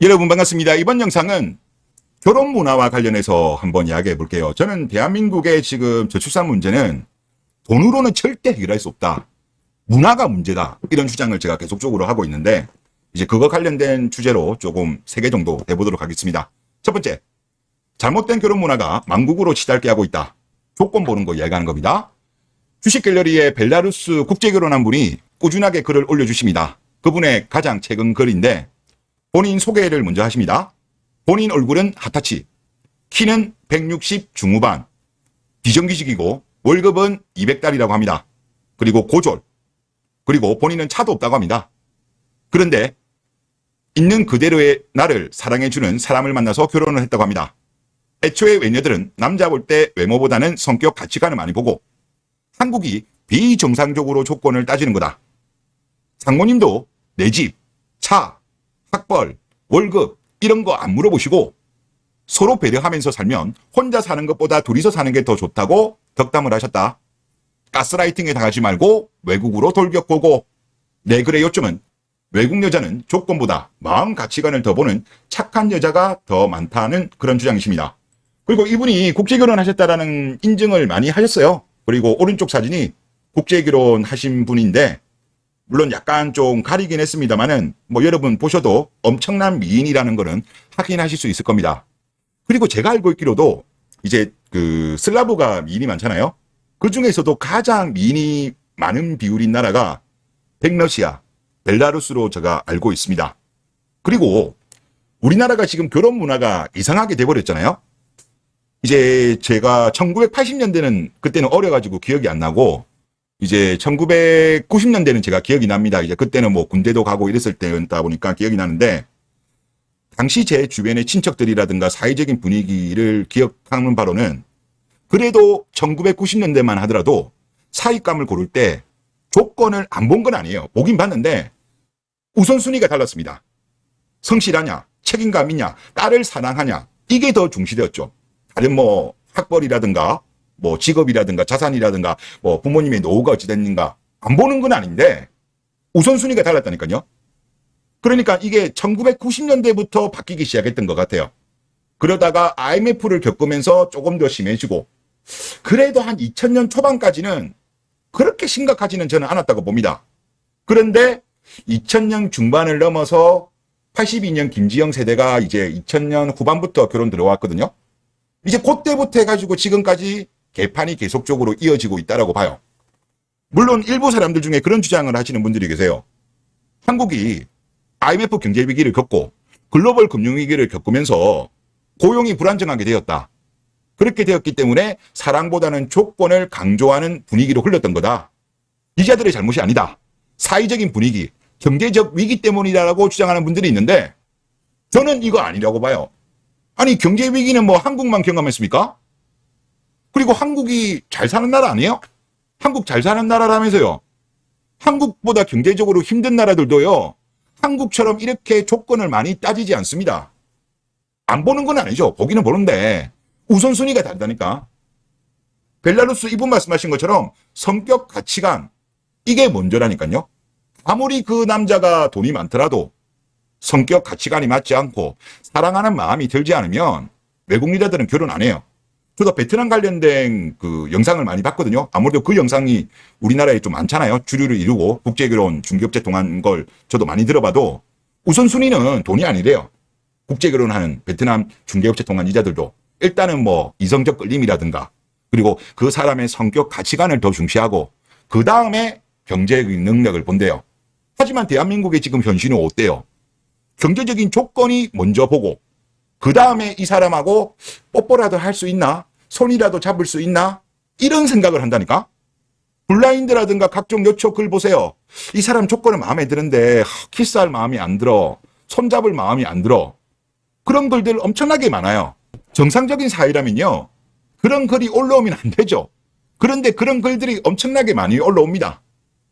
여러분 반갑습니다. 이번 영상은 결혼 문화와 관련해서 한번 이야기해 볼게요. 저는 대한민국의 지금 저출산 문제는 돈으로는 절대 해결할 수 없다. 문화가 문제다. 이런 주장을 제가 계속적으로 하고 있는데 이제 그거 관련된 주제로 조금 3개 정도 해보도록 하겠습니다. 첫 번째, 잘못된 결혼 문화가 망국으로 치달게 하고 있다. 조건 보는 거 이야기하는 겁니다. 주식 갤러리에 벨라루스 국제결혼한 분이 꾸준하게 글을 올려주십니다. 그분의 가장 최근 글인데 본인 소개를 먼저 하십니다. 본인 얼굴은 핫타치, 키는 160 중후반, 비정규직이고 월급은 200달이라고 합니다. 그리고 고졸, 그리고 본인은 차도 없다고 합니다. 그런데 있는 그대로의 나를 사랑해주는 사람을 만나서 결혼을 했다고 합니다. 애초에 외녀들은 남자 볼 때 외모보다는 성격 가치관을 많이 보고 한국이 비정상적으로 조건을 따지는 거다. 장모님도 내 집, 차, 학벌, 월급 이런 거 안 물어보시고 서로 배려하면서 살면 혼자 사는 것보다 둘이서 사는 게 더 좋다고 덕담을 하셨다. 가스라이팅에 당하지 말고 외국으로 돌격보고. 네, 그래 요즘은 외국 여자는 조건보다 마음 가치관을 더 보는 착한 여자가 더 많다는 그런 주장이십니다. 그리고 이분이 국제결혼 하셨다라는 인증을 많이 하셨어요. 그리고 오른쪽 사진이 국제결혼 하신 분인데 물론 약간 좀 가리긴 했습니다만은 뭐 여러분 보셔도 엄청난 미인이라는 거는 확인하실 수 있을 겁니다. 그리고 제가 알고 있기로도 이제 그 슬라브가 미인이 많잖아요. 그 중에서도 가장 미인이 많은 비율인 나라가 백러시아, 벨라루스로 제가 알고 있습니다. 그리고 우리나라가 지금 결혼 문화가 이상하게 돼버렸잖아요. 이제 제가 1980년대는 그때는 어려가지고 기억이 안 나고 이제 1990년대는 제가 기억이 납니다. 이제 그때는 뭐 군대도 가고 이랬을 때였다 보니까 기억이 나는데 당시 제 주변의 친척들이라든가 사회적인 분위기를 기억하는 바로는 그래도 1990년대만 하더라도 사윗감을 고를 때 조건을 안 본 건 아니에요. 보긴 봤는데 우선순위가 달랐습니다. 성실하냐, 책임감 있냐, 딸을 사랑하냐 이게 더 중시되었죠. 다른 뭐 학벌이라든가 뭐 직업이라든가 자산이라든가 뭐 부모님의 노후가 어찌 됐는가 안 보는 건 아닌데 우선순위가 달랐다니까요. 그러니까 이게 1990년대부터 바뀌기 시작했던 것 같아요. 그러다가 IMF를 겪으면서 조금 더 심해지고 그래도 한 2000년 초반까지는 그렇게 심각하지는 저는 않았다고 봅니다. 그런데 2000년 중반을 넘어서 82년 김지영 세대가 이제 2000년 후반부터 결혼 들어왔거든요. 이제 그때부터 해가지고 지금까지 개판이 계속적으로 이어지고 있다라고 봐요. 물론 일부 사람들 중에 그런 주장을 하시는 분들이 계세요. 한국이 IMF 경제위기를 겪고 글로벌 금융위기를 겪으면서 고용이 불안정하게 되었다. 그렇게 되었기 때문에 사랑보다는 조건을 강조하는 분위기로 흘렀던 거다. 이 자들의 잘못이 아니다. 사회적인 분위기, 경제적 위기 때문이라고 주장하는 분들이 있는데 저는 이거 아니라고 봐요. 아니 경제 위기는 뭐 한국만 경험했습니까? 그리고 한국이 잘 사는 나라 아니에요? 한국 잘 사는 나라라면서요. 한국보다 경제적으로 힘든 나라들도요. 한국처럼 이렇게 조건을 많이 따지지 않습니다. 안 보는 건 아니죠. 보기는 보는데 우선순위가 다르다니까. 벨라루스 이분 말씀하신 것처럼 성격 가치관 이게 먼저라니까요. 아무리 그 남자가 돈이 많더라도 성격 가치관이 맞지 않고 사랑하는 마음이 들지 않으면 외국 여자들은 결혼 안 해요. 저도 베트남 관련된 그 영상을 많이 봤거든요. 아무래도 그 영상이 우리나라에 좀 많잖아요. 주류를 이루고 국제결혼 중개업체 통한 걸 저도 많이 들어봐도 우선순위는 돈이 아니래요. 국제결혼하는 베트남 중개업체 통한 이자들도 일단은 뭐 이성적 끌림이라든가 그리고 그 사람의 성격 가치관을 더 중시하고 그 다음에 경제적인 능력을 본대요. 하지만 대한민국의 지금 현실은 어때요? 경제적인 조건이 먼저 보고 그 다음에 이 사람하고 뽀뽀라도 할 수 있나? 손이라도 잡을 수 있나? 이런 생각을 한다니까? 블라인드라든가 각종 여초 글 보세요. 이 사람 조건은 마음에 드는데 키스할 마음이 안 들어. 손잡을 마음이 안 들어. 그런 글들 엄청나게 많아요. 정상적인 사회라면요. 그런 글이 올라오면 안 되죠. 그런데 그런 글들이 엄청나게 많이 올라옵니다.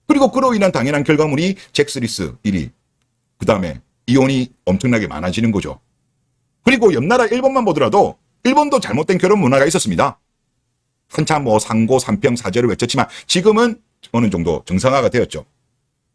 그리고 그로 인한 당연한 결과물이 잭스리스 1위. 그 다음에 이혼이 엄청나게 많아지는 거죠. 그리고 옆나라 일본만 보더라도 일본도 잘못된 결혼 문화가 있었습니다. 한참 뭐 상고, 삼평, 사제를 외쳤지만 지금은 어느 정도 정상화가 되었죠.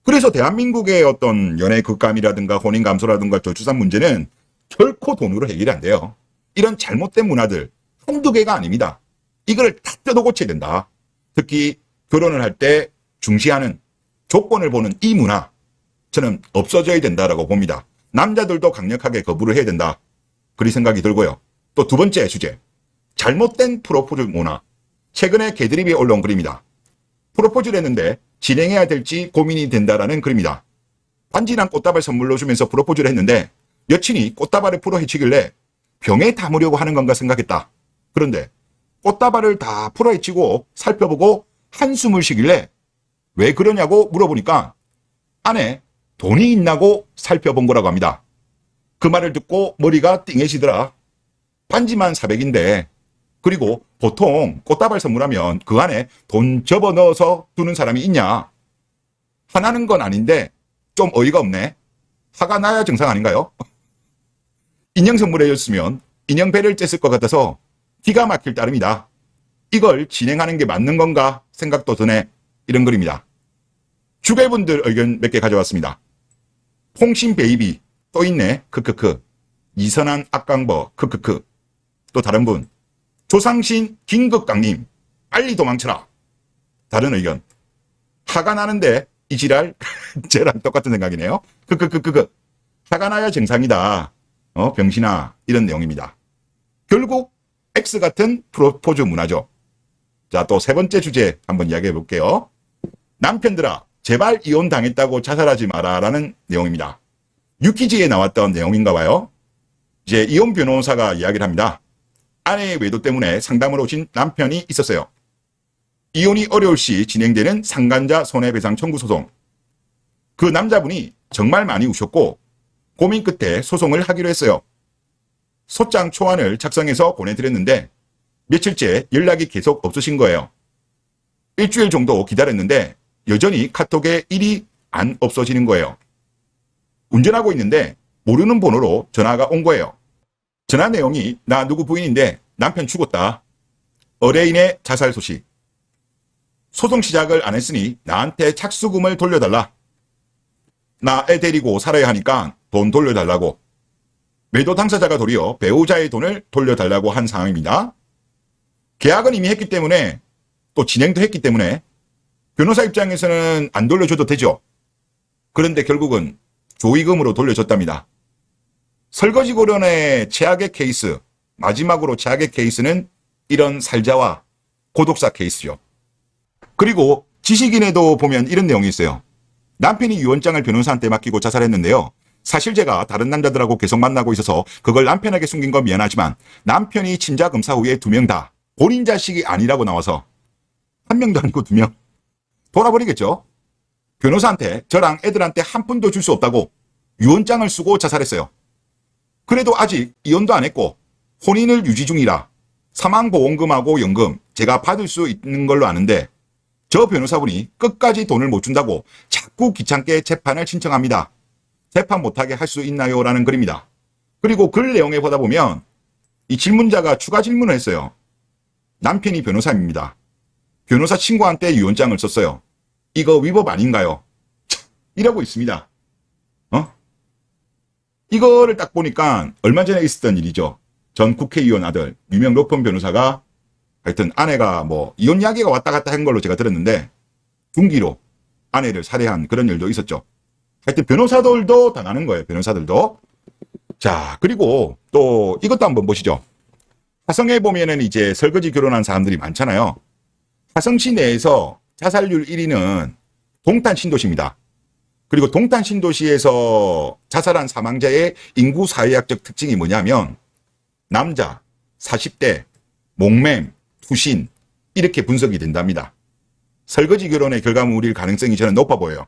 그래서 대한민국의 어떤 연애 극감이라든가 혼인 감소라든가 저출산 문제는 결코 돈으로 해결이 안 돼요. 이런 잘못된 문화들 한두 개가 아닙니다. 이걸 다 뜯어 고쳐야 된다. 특히 결혼을 할 때 중시하는 조건을 보는 이 문화, 저는 없어져야 된다라고 봅니다. 남자들도 강력하게 거부를 해야 된다. 그리 생각이 들고요. 또 두 번째 주제, 잘못된 프로포즈 문화. 최근에 개드립이 올라온 글입니다. 프로포즈를 했는데 진행해야 될지 고민이 된다라는 글입니다. 반지랑 꽃다발 선물로 주면서 프로포즈를 했는데 여친이 꽃다발을 풀어 헤치길래 병에 담으려고 하는 건가 생각했다. 그런데 꽃다발을 다 풀어 헤치고 살펴보고 한숨을 쉬길래 왜 그러냐고 물어보니까 안에 돈이 있나고 살펴본 거라고 합니다. 그 말을 듣고 머리가 띵해지더라. 반지만 400인데 그리고 보통 꽃다발 선물하면 그 안에 돈 접어넣어서 두는 사람이 있냐. 화나는 건 아닌데 좀 어이가 없네. 화가 나야 정상 아닌가요? 인형 선물해줬으면 인형배를 쬐을 것 같아서 기가 막힐 따름이다. 이걸 진행하는 게 맞는 건가 생각도 드네. 이런 글입니다. 주계분들 의견 몇 개 가져왔습니다. 홍신 베이비 또 있네. 크크크. 이선한 악강버 크크크. 또 다른 분. 조상신 긴급강님 빨리 도망쳐라. 다른 의견. 화가 나는데 이 지랄 쟤랑 똑같은 생각이네요. 크크크크크. 화가 나야 정상이다. 병신아. 이런 내용입니다. 결국 X 같은 프로포즈 문화죠. 자, 또 세 번째 주제 한번 이야기해 볼게요. 남편들아 제발 이혼 당했다고 자살하지 마라 라는 내용입니다. 유키즈에 나왔던 내용인가 봐요. 이제 이혼 변호사가 이야기를 합니다. 아내의 외도 때문에 상담을 오신 남편이 있었어요. 이혼이 어려울 시 진행되는 상간자 손해배상 청구 소송. 그 남자분이 정말 많이 우셨고 고민 끝에 소송을 하기로 했어요. 소장 초안을 작성해서 보내드렸는데 며칠째 연락이 계속 없으신 거예요. 일주일 정도 기다렸는데 여전히 카톡에 일이 안 없어지는 거예요. 운전하고 있는데 모르는 번호로 전화가 온 거예요. 전화 내용이 나 누구 부인인데 남편 죽었다. 의뢰인의 자살 소식. 소송 시작을 안 했으니 나한테 착수금을 돌려달라. 나 애 데리고 살아야 하니까 돈 돌려달라고. 매도 당사자가 도리어 배우자의 돈을 돌려달라고 한 상황입니다. 계약은 이미 했기 때문에 또 진행도 했기 때문에 변호사 입장에서는 안 돌려줘도 되죠. 그런데 결국은 조의금으로 돌려줬답니다. 설거지고련의 최악의 케이스, 마지막으로 최악의 케이스는 이런 살자와 고독사 케이스죠. 그리고 지식인에도 보면 이런 내용이 있어요. 남편이 유언장을 변호사한테 맡기고 자살했는데요. 사실 제가 다른 남자들하고 계속 만나고 있어서 그걸 남편에게 숨긴 건 미안하지만 남편이 친자 검사 후에 2명 다 본인 자식이 아니라고 나와서 1명도 아니고 2명 돌아버리겠죠. 변호사한테 저랑 애들한테 한 푼도 줄 수 없다고 유언장을 쓰고 자살했어요. 그래도 아직 이혼도 안 했고 혼인을 유지 중이라 사망보험금하고 연금 제가 받을 수 있는 걸로 아는데 저 변호사분이 끝까지 돈을 못 준다고 자꾸 귀찮게 재판을 신청합니다. 재판 못하게 할 수 있나요? 라는 글입니다. 그리고 글 내용에 보다 보면 이 질문자가 추가 질문을 했어요. 남편이 변호사입니다. 변호사 친구한테 유언장을 썼어요. 이거 위법 아닌가요? 이러고 있습니다. 이거를 딱 보니까 얼마 전에 있었던 일이죠. 전 국회의원 아들 유명 로펌 변호사가 하여튼 아내가 뭐 이혼 이야기가 왔다 갔다 한 걸로 제가 들었는데 둔기로 아내를 살해한 그런 일도 있었죠. 하여튼 변호사들도 당하는 거예요. 변호사들도. 자, 그리고 또 이것도 한번 보시죠. 화성에 보면은 이제 설거지 결혼한 사람들이 많잖아요. 화성시 내에서 자살률 1위는 동탄 신도시입니다. 그리고 동탄 신도시에서 자살한 사망자의 인구 사회학적 특징이 뭐냐면 남자, 40대, 목맴, 투신 이렇게 분석이 된답니다. 설거지 결혼의 결과물일 가능성이 저는 높아 보여요.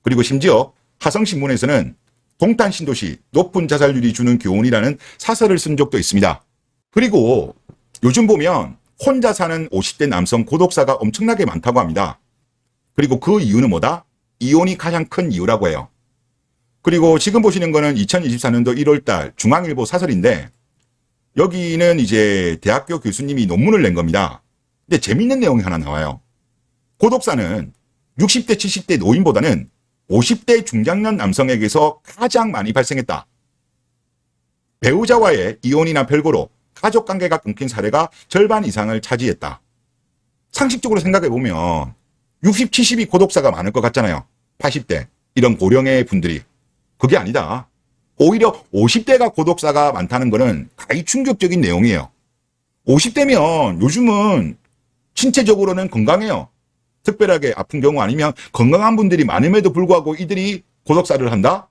그리고 심지어 화성신문에서는 동탄 신도시 높은 자살률이 주는 교훈이라는 사설을 쓴 적도 있습니다. 그리고 요즘 보면 혼자 사는 50대 남성 고독사가 엄청나게 많다고 합니다. 그리고 그 이유는 뭐다? 이혼이 가장 큰 이유라고 해요. 그리고 지금 보시는 거는 2024년도 1월달 중앙일보 사설인데 여기는 이제 대학교 교수님이 논문을 낸 겁니다. 근데 재밌는 내용이 하나 나와요. 고독사는 60대 70대 노인보다는 50대 중장년 남성에게서 가장 많이 발생했다. 배우자와의 이혼이나 별거로 가족관계가 끊긴 사례가 절반 이상을 차지했다. 상식적으로 생각해보면 60, 70이 고독사가 많을 것 같잖아요. 80대 이런 고령의 분들이. 그게 아니다. 오히려 50대가 고독사가 많다는 거는 가히 충격적인 내용이에요. 50대면 요즘은 신체적으로는 건강해요. 특별하게 아픈 경우 아니면 건강한 분들이 많음에도 불구하고 이들이 고독사를 한다?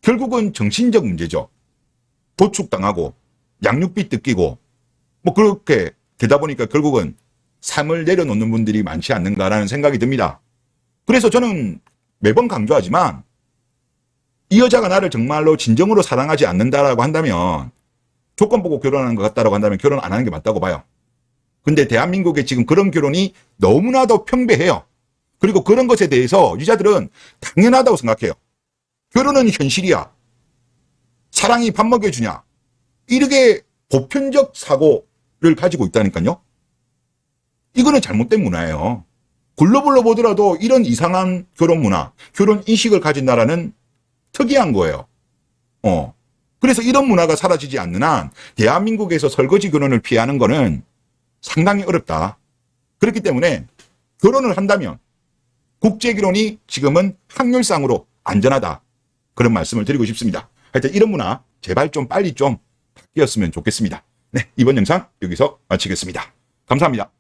결국은 정신적 문제죠. 도축당하고 양육비 뜯기고 뭐 그렇게 되다 보니까 결국은 삶을 내려놓는 분들이 많지 않는가라는 생각이 듭니다. 그래서 저는 매번 강조하지만 이 여자가 나를 정말로 진정으로 사랑하지 않는다라고 한다면, 조건 보고 결혼하는 것 같다라고 한다면 결혼 안 하는 게 맞다고 봐요. 근데 대한민국에 지금 그런 결혼이 너무나도 평배해요. 그리고 그런 것에 대해서 유자들은 당연하다고 생각해요. 결혼은 현실이야. 사랑이 밥 먹여주냐. 이렇게 보편적 사고를 가지고 있다니까요. 이거는 잘못된 문화예요. 글로벌로 보더라도 이런 이상한 결혼 문화, 결혼 인식을 가진 나라는 특이한 거예요. 그래서 이런 문화가 사라지지 않는 한 대한민국에서 설거지 결혼을 피하는 거는 상당히 어렵다. 그렇기 때문에 결혼을 한다면 국제결혼이 지금은 확률상으로 안전하다. 그런 말씀을 드리고 싶습니다. 하여튼 이런 문화 제발 좀 빨리 좀 바뀌었으면 좋겠습니다. 네, 이번 영상 여기서 마치겠습니다. 감사합니다.